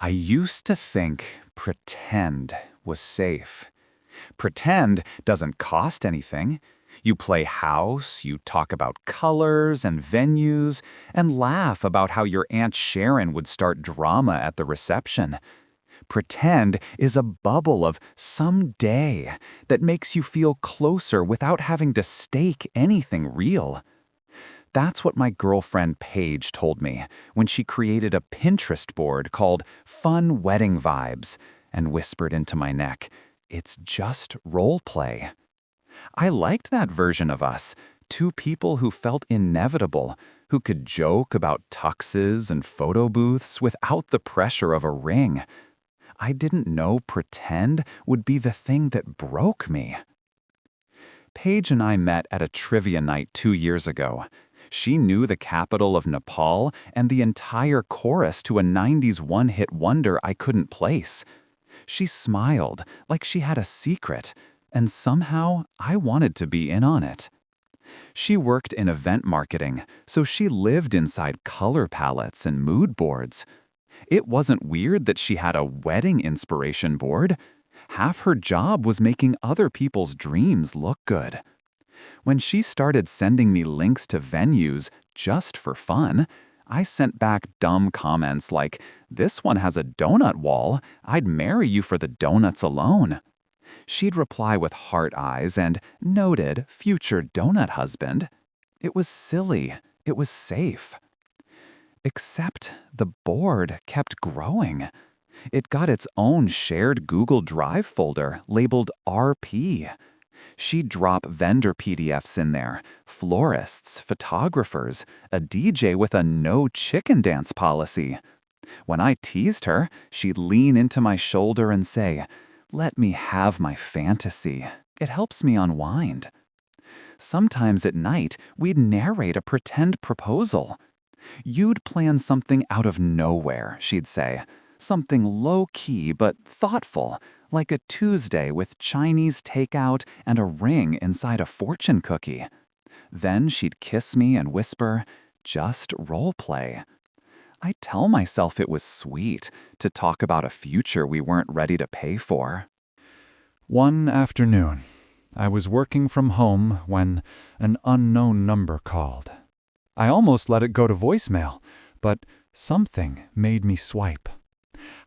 I used to think pretend was safe. Pretend doesn't cost anything. You play house, you talk about colors and venues, and laugh about how your Aunt Sharon would start drama at the reception. Pretend is a bubble of someday that makes you feel closer without having to stake anything real. That's what my girlfriend Paige told me when she created a Pinterest board called Fun Wedding Vibes and whispered into my neck, "It's just role play." I liked that version of us, two people who felt inevitable, who could joke about tuxes and photo booths without the pressure of a ring. I didn't know pretend would be the thing that broke me. Paige and I met at a trivia night 2 years ago. She knew the capital of Nepal and the entire chorus to a 90s one-hit wonder I couldn't place. She smiled like she had a secret, and somehow I wanted to be in on it. She worked in event marketing, so she lived inside color palettes and mood boards. It wasn't weird that she had a wedding inspiration board. Half her job was making other people's dreams look good. When she started sending me links to venues just for fun, I sent back dumb comments like, "This one has a donut wall. I'd marry you for the donuts alone." She'd reply with heart eyes and noted future donut husband. It was silly. It was safe. Except the board kept growing. It got its own shared Google Drive folder labeled RP. She'd drop vendor PDFs in there, florists, photographers, a DJ with a no chicken dance policy. When I teased her, she'd lean into my shoulder and say, "Let me have my fantasy. It helps me unwind." Sometimes at night, we'd narrate a pretend proposal. "You'd plan something out of nowhere," she'd say. "Something low-key but thoughtful, like a Tuesday with Chinese takeout and a ring inside a fortune cookie." Then she'd kiss me and whisper, "Just role play." I tell myself it was sweet to talk about a future we weren't ready to pay for. One afternoon, I was working from home when an unknown number called. I almost let it go to voicemail, but something made me swipe.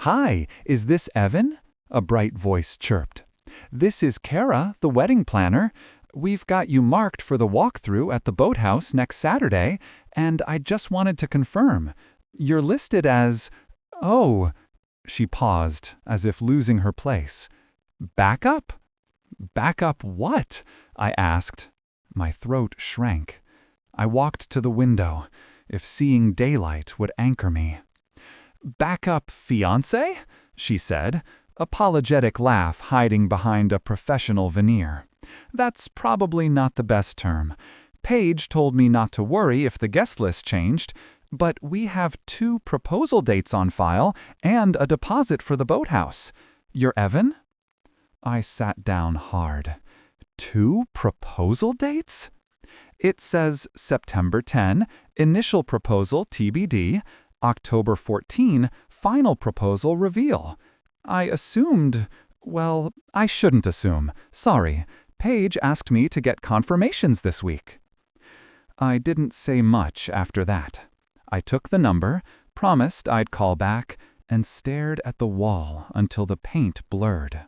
"Hi, is this Evan?" a bright voice chirped. "This is Kara, the wedding planner. We've got you marked for the walkthrough at the boathouse next Saturday, and I just wanted to confirm. You're listed as—" "Oh," she paused, as if losing her place. "Backup?" "Backup what?" I asked. My throat shrank. I walked to the window, if seeing daylight would anchor me. "Backup fiancé?" she said, apologetic laugh hiding behind a professional veneer. "That's probably not the best term. Paige told me not to worry if the guest list changed, but we have 2 proposal dates on file and a deposit for the boathouse. You're Evan?" I sat down hard. 2 proposal dates? It says September 10, initial proposal TBD, October 14, final proposal reveal. I assumed, well, I shouldn't assume. Sorry. Paige asked me to get confirmations this week. I didn't say much after that. I took the number, promised I'd call back, and stared at the wall until the paint blurred.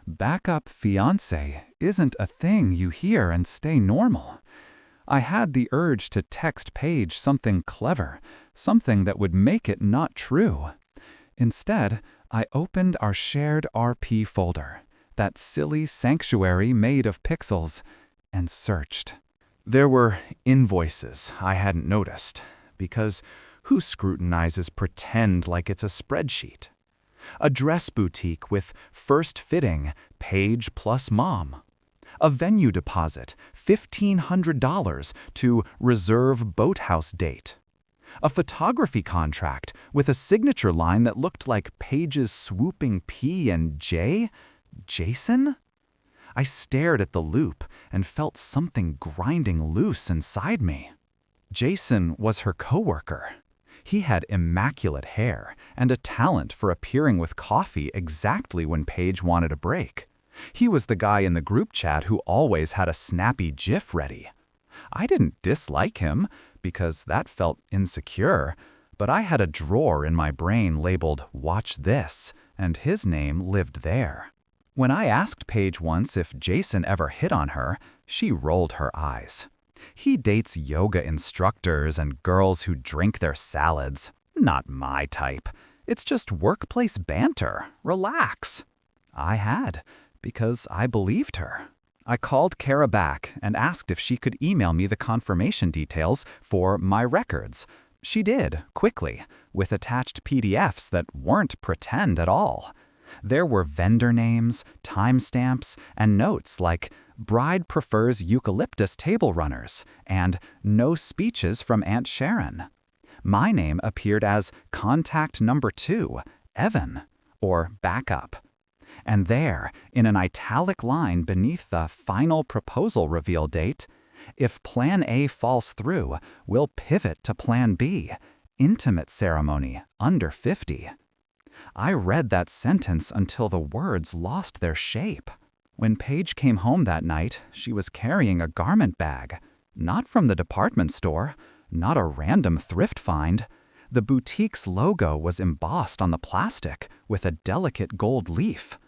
Backup fiancé isn't a thing you hear and stay normal. I had the urge to text Paige something clever, something that would make it not true. Instead, I opened our shared RP folder, that silly sanctuary made of pixels, and searched. There were invoices I hadn't noticed, because who scrutinizes pretend like it's a spreadsheet? A dress boutique with first fitting, Paige plus mom. A venue deposit, $1,500 to reserve boathouse date. A photography contract with a signature line that looked like Paige's swooping P and J? Jason? I stared at the loop and felt something grinding loose inside me. Jason was her coworker. He had immaculate hair and a talent for appearing with coffee exactly when Paige wanted a break. He was the guy in the group chat who always had a snappy gif ready. I didn't dislike him, because that felt insecure, but I had a drawer in my brain labeled "Watch This," and his name lived there. When I asked Paige once if Jason ever hit on her, she rolled her eyes. He dates yoga instructors and girls who drink their salads. Not my type. It's just workplace banter. Relax. I had, because I believed her. I called Kara back and asked if she could email me the confirmation details for my records. She did, quickly, with attached PDFs that weren't pretend at all. There were vendor names, timestamps, and notes like "Bride prefers eucalyptus table runners" and "No speeches from Aunt Sharon." My name appeared as contact number 2, Evan, or backup. And there, in an italic line beneath the final proposal reveal date, "If Plan A falls through, we'll pivot to Plan B, intimate ceremony, under 50. I read that sentence until the words lost their shape. When Paige came home that night, she was carrying a garment bag. Not from the department store, not a random thrift find. The boutique's logo was embossed on the plastic with a delicate gold leaf.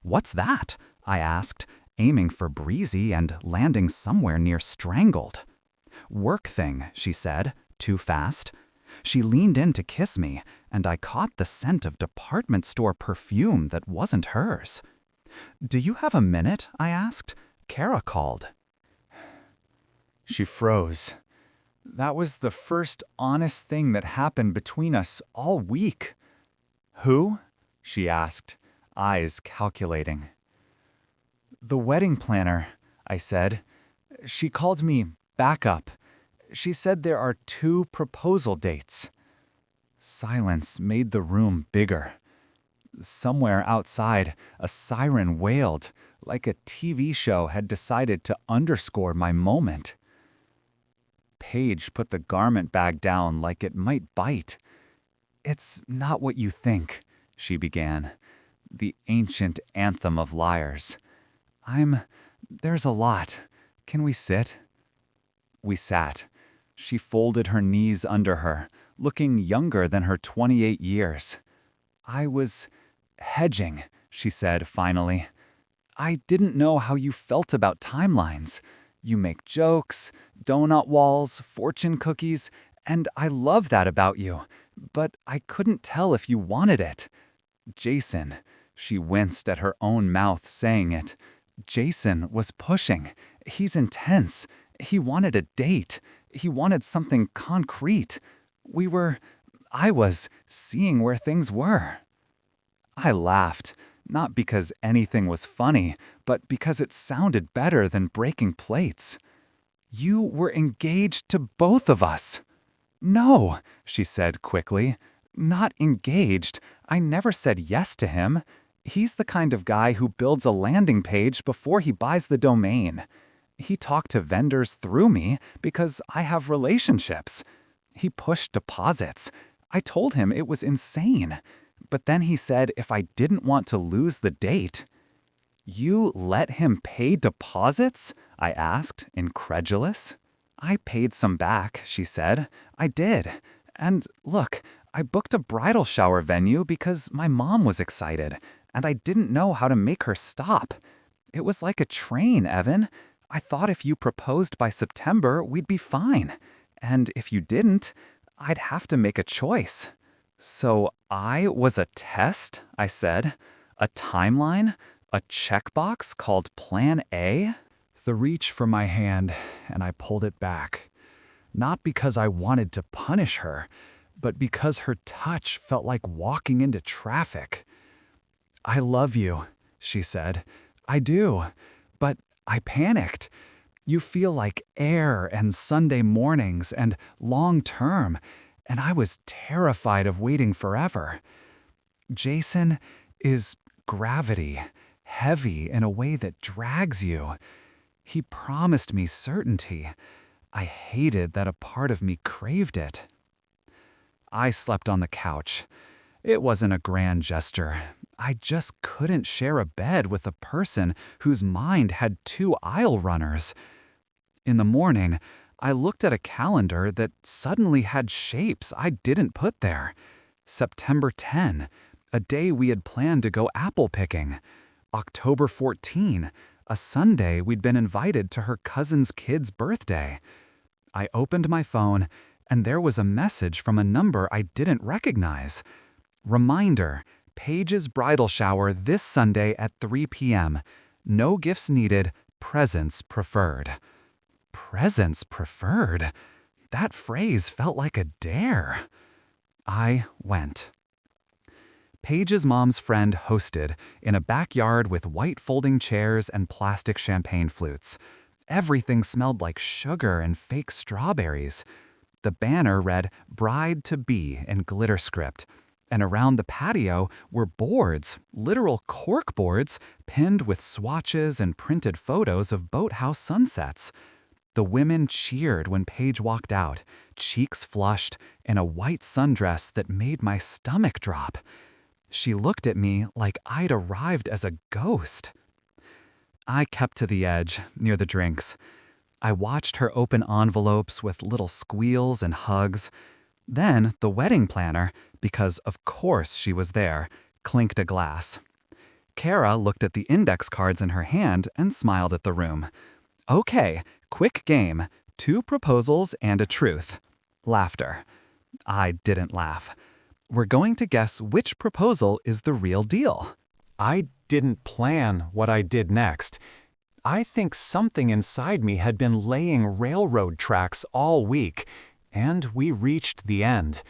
"What's that?" I asked, aiming for breezy and landing somewhere near strangled. "Work thing," she said, too fast. She leaned in to kiss me, and I caught the scent of department store perfume that wasn't hers. "Do you have a minute?" I asked. Kara called. She froze. That was the first honest thing that happened between us all week. "Who?" she asked, eyes calculating. "The wedding planner," I said. "She called me backup. She said there are 2 proposal dates." Silence made the room bigger. Somewhere outside, a siren wailed, like a TV show had decided to underscore my moment. Paige put the garment bag down like it might bite. "It's not what you think," she began. The ancient anthem of liars. There's a lot. Can we sit?" We sat. She folded her knees under her, looking younger than her 28 years. "I was hedging," she said finally. "I didn't know how you felt about timelines. You make jokes, donut walls, fortune cookies, and I love that about you, but I couldn't tell if you wanted it. Jason," she winced at her own mouth saying it. "Jason was pushing. He's intense. He wanted a date. He wanted something concrete. I was seeing where things were." I laughed, not because anything was funny, but because it sounded better than breaking plates. "You were engaged to both of us." "No," she said quickly. "Not engaged. I never said yes to him. He's the kind of guy who builds a landing page before he buys the domain. He talked to vendors through me because I have relationships. He pushed deposits. I told him it was insane. But then he said if I didn't want to lose the date." "You let him pay deposits?" I asked, incredulous. "I paid some back," she said. "I did. And look, I booked a bridal shower venue because my mom was excited, and I didn't know how to make her stop. It was like a train, Evan. I thought if you proposed by September, we'd be fine. And if you didn't, I'd have to make a choice." "So I was a test," I said. "A timeline? A checkbox called Plan A?" The reach for my hand, and I pulled it back. Not because I wanted to punish her, but because her touch felt like walking into traffic. "I love you," she said. "I do. But I panicked. You feel like air and Sunday mornings and long term, and I was terrified of waiting forever. Jason is gravity, heavy in a way that drags you. He promised me certainty. I hated that a part of me craved it." I slept on the couch. It wasn't a grand gesture. I just couldn't share a bed with a person whose mind had two aisle runners. In the morning, I looked at a calendar that suddenly had shapes I didn't put there. September 10, a day we had planned to go apple picking. October 14, a Sunday we'd been invited to her cousin's kid's birthday. I opened my phone, and there was a message from a number I didn't recognize. Reminder, Paige's bridal shower this Sunday at 3 p.m. No gifts needed, presents preferred. Presents preferred? That phrase felt like a dare. I went. Paige's mom's friend hosted in a backyard with white folding chairs and plastic champagne flutes. Everything smelled like sugar and fake strawberries. The banner read "Bride to Be" in glitter script, and around the patio were boards, literal cork boards, pinned with swatches and printed photos of boathouse sunsets. The women cheered when Paige walked out, cheeks flushed, in a white sundress that made my stomach drop. She looked at me like I'd arrived as a ghost. I kept to the edge, near the drinks. I watched her open envelopes with little squeals and hugs. Then the wedding planner, because of course she was there, clinked a glass. Kara looked at the index cards in her hand and smiled at the room. Okay, quick game. 2 proposals and a truth. Laughter. I didn't laugh. We're going to guess which proposal is the real deal. I didn't plan what I did next. I think something inside me had been laying railroad tracks all week, and we reached the end.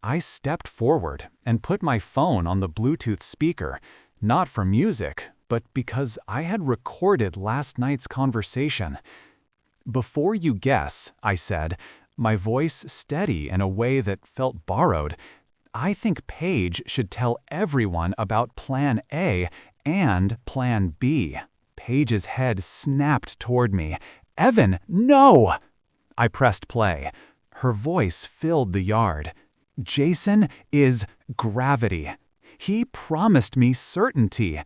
I stepped forward and put my phone on the Bluetooth speaker, not for music, but because I had recorded last night's conversation. Before you guess, I said, my voice steady in a way that felt borrowed, I think Paige should tell everyone about Plan A and Plan B. Paige's head snapped toward me. Evan, no! I pressed play. Her voice filled the yard. Jason is gravity. He promised me certainty.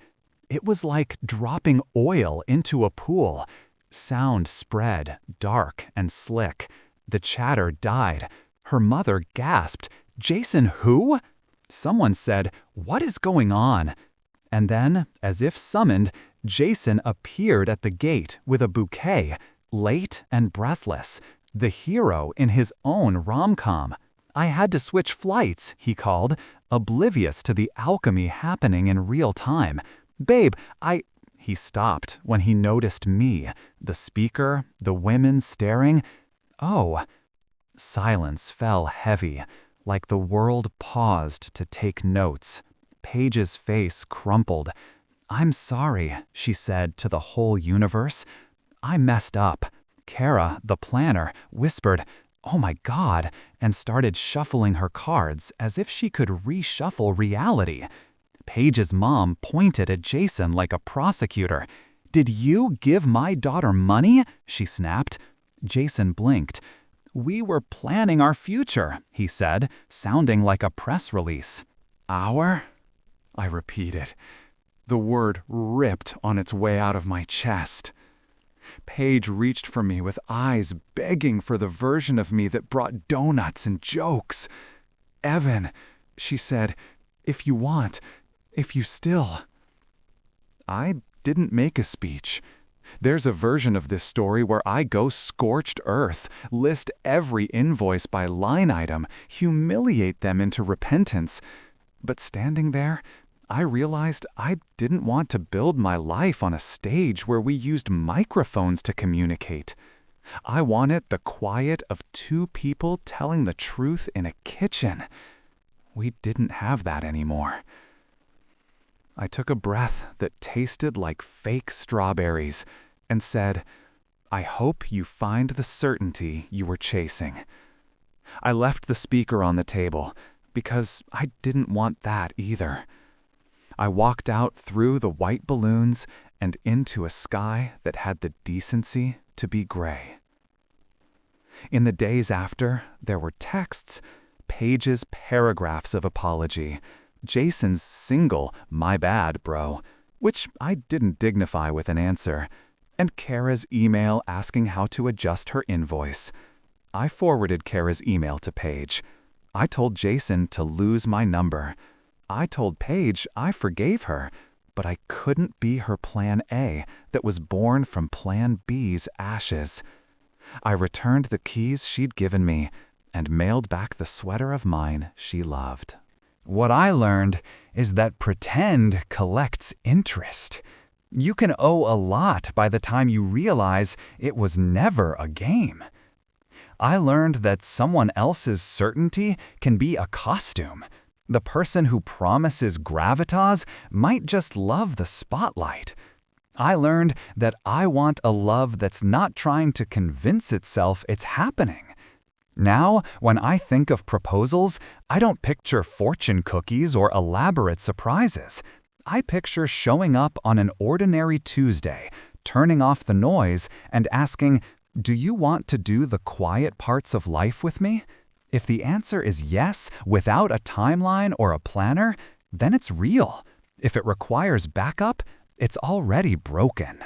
It was like dropping oil into a pool. Sound spread, dark and slick. The chatter died. Her mother gasped. Jason who? Someone said, what is going on? And then, as if summoned, Jason appeared at the gate with a bouquet, late and breathless, the hero in his own rom-com. I had to switch flights, he called, oblivious to the alchemy happening in real time. Babe, He stopped when he noticed me, the speaker, the women staring. Oh. Silence fell heavy, like the world paused to take notes. Paige's face crumpled. I'm sorry, she said to the whole universe. I messed up. Kara, the planner, whispered, oh my God, and started shuffling her cards as if she could reshuffle reality. Paige's mom pointed at Jason like a prosecutor. Did you give my daughter money? She snapped. Jason blinked. We were planning our future, he said, sounding like a press release. Our? I repeated. The word ripped on its way out of my chest. Paige reached for me with eyes begging for the version of me that brought donuts and jokes. Evan, she said, if you want, if you still. I didn't make a speech. There's a version of this story where I go scorched earth, list every invoice by line item, humiliate them into repentance. But standing there, I realized I didn't want to build my life on a stage where we used microphones to communicate. I wanted the quiet of 2 people telling the truth in a kitchen. We didn't have that anymore. I took a breath that tasted like fake strawberries and said, I hope you find the certainty you were chasing. I left the speaker on the table because I didn't want that either. I walked out through the white balloons and into a sky that had the decency to be gray. In the days after, there were texts. pages, paragraphs of apology. Jason's single, "My bad, bro," which I didn't dignify with an answer. And Kara's email asking how to adjust her invoice. I forwarded Kara's email to Paige. I told Jason to lose my number. I told Paige I forgave her, but I couldn't be her plan A that was born from plan B's ashes. I returned the keys she'd given me and mailed back the sweater of mine she loved. What I learned is that pretend collects interest. You can owe a lot by the time you realize it was never a game. I learned that someone else's certainty can be a costume. The person who promises gravitas might just love the spotlight. I learned that I want a love that's not trying to convince itself it's happening. Now, when I think of proposals, I don't picture fortune cookies or elaborate surprises. I picture showing up on an ordinary Tuesday, turning off the noise, and asking, "Do you want to do the quiet parts of life with me?" If the answer is yes, without a timeline or a planner, then it's real. If it requires backup, it's already broken.